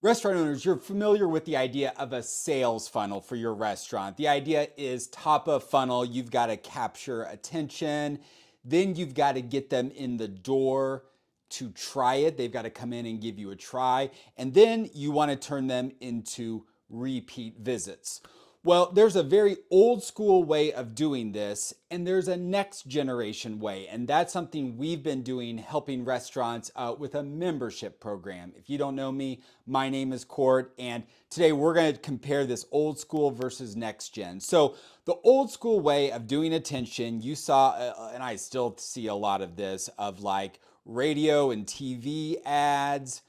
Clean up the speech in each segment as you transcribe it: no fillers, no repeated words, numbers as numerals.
Restaurant owners, you're familiar with the idea of a sales funnel for your restaurant. The idea is top of funnel, you've got to capture attention, then you've got to get them in the door to try it. They've got to come in and give you a try, and then you want to turn them into repeat visits. Well, there's a very old school way of doing this, and there's a next generation way. And that's something we've been doing, helping restaurants with a membership program. If you don't know me, my name is Court, and today we're going to compare this old school versus next gen. So, the old school way of doing attention, you saw, and I still see a lot of this, of like radio and TV ads,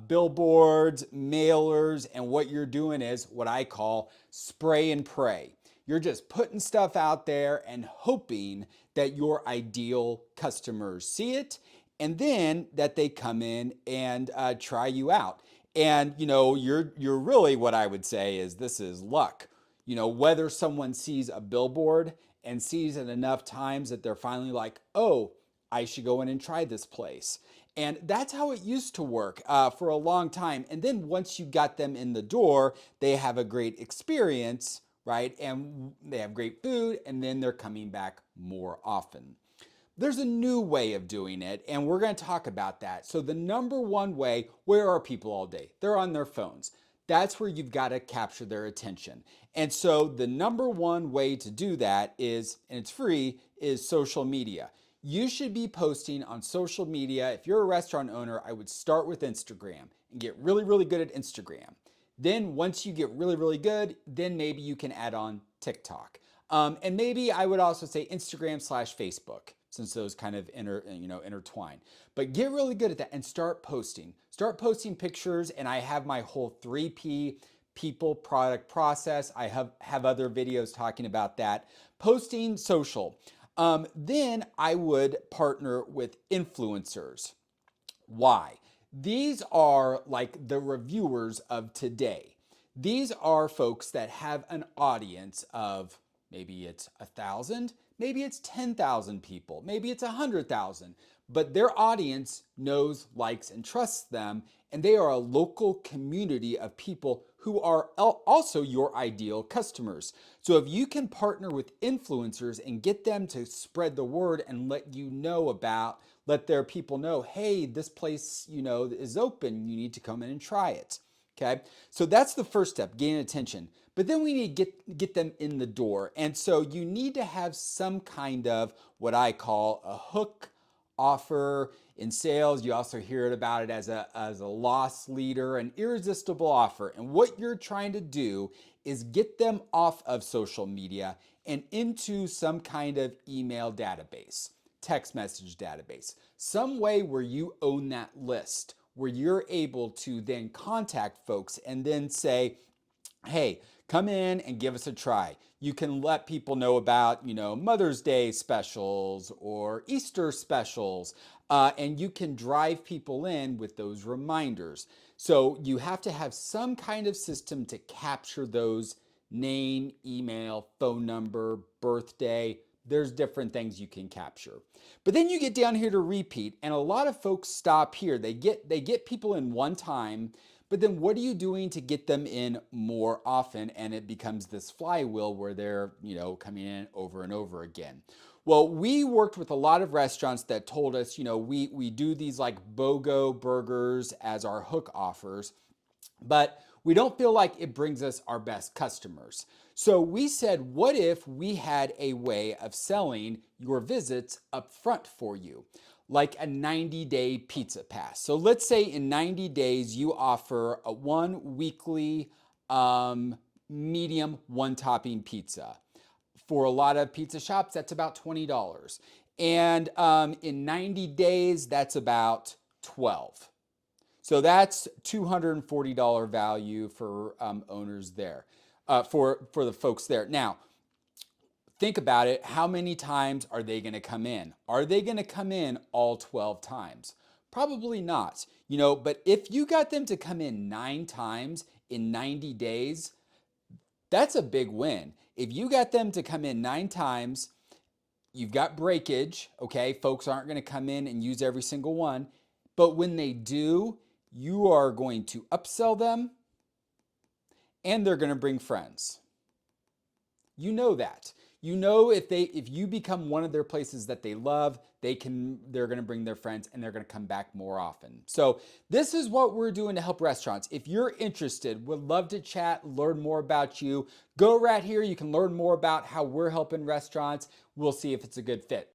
billboards, mailers, and what you're doing is what I call spray and pray. You're just putting stuff out there and hoping that your ideal customers see it and then that they come in and try you out. And you're really, what I would say is, this is luck. Whether someone sees a billboard and sees it enough times that they're finally like, oh, I should go in and try this place. And that's how it used to work for a long time. And then once you got them in the door, they have a great experience, right? And they have great food, and then they're coming back more often. There's a new way of doing it, and we're going to talk about that. So, the number one way, where are people all day? They're on their phones. That's where you've got to capture their attention. And so, the number one way to do that is, and it's free, is social media. You should be posting on social media. If you're a restaurant owner, I would start with Instagram and get really, really good at Instagram. Then once you get really, really good, then maybe you can add on TikTok. And maybe I would also say Instagram slash Facebook, since those kind of intertwine. But get really good at that and start posting. Start posting pictures, and I have my whole 3P people, product, process. I have other videos talking about that. Posting social. Then I would partner with influencers. Why? These are like the reviewers of today. These are folks that have an audience of, maybe it's 1,000, maybe it's 10,000 people, maybe it's 100,000, but their audience knows, likes, and trusts them, and they are a local community of people who are also your ideal customers. So if you can partner with influencers and get them to spread the word and let their people know, hey, this place, is open, you need to come in and try it. Okay, so that's the first step, gain attention. But then we need to get them in the door. And so you need to have some kind of what I call a hook offer in sales. You also hear about it as a loss leader, an irresistible offer. And what you're trying to do is get them off of social media and into some kind of email database, text message database, some way where you own that list, where you're able to then contact folks and then say, hey, come in and give us a try. You can let people know about, Mother's Day specials or Easter specials, and you can drive people in with those reminders. So you have to have some kind of system to capture those: name, email, phone number, birthday. There's different things you can capture. But then you get down here to repeat, and a lot of folks stop here. They get people in one time, but then what are you doing to get them in more often? And it becomes this flywheel where they're, coming in over and over again. Well, we worked with a lot of restaurants that told us, we do these like BOGO burgers as our hook offers, but we don't feel like it brings us our best customers. So we said, what if we had a way of selling your visits up front for you, like a 90-day pizza pass? So let's say in 90 days, you offer a one weekly medium one topping pizza. For a lot of pizza shops, that's about $20. And in 90 days, that's about 12. So that's $240 value for owners there, for the folks there. Now, think about it. How many times are they going to come in? Are they going to come in all 12 times? Probably not. But if you got them to come in 9 times in 90 days, that's a big win. If you got them to come in 9 times, you've got breakage, okay? Folks aren't going to come in and use every single one. But when they do, You are going to upsell them, and they're going to bring friends. You know that. You know if you become one of their places that they love, they're going to bring their friends and they're going to come back more often. So this is what we're doing to help restaurants. If you're interested, would love to chat, learn more about you, go right here. You can learn more about how we're helping restaurants. We'll see if it's a good fit.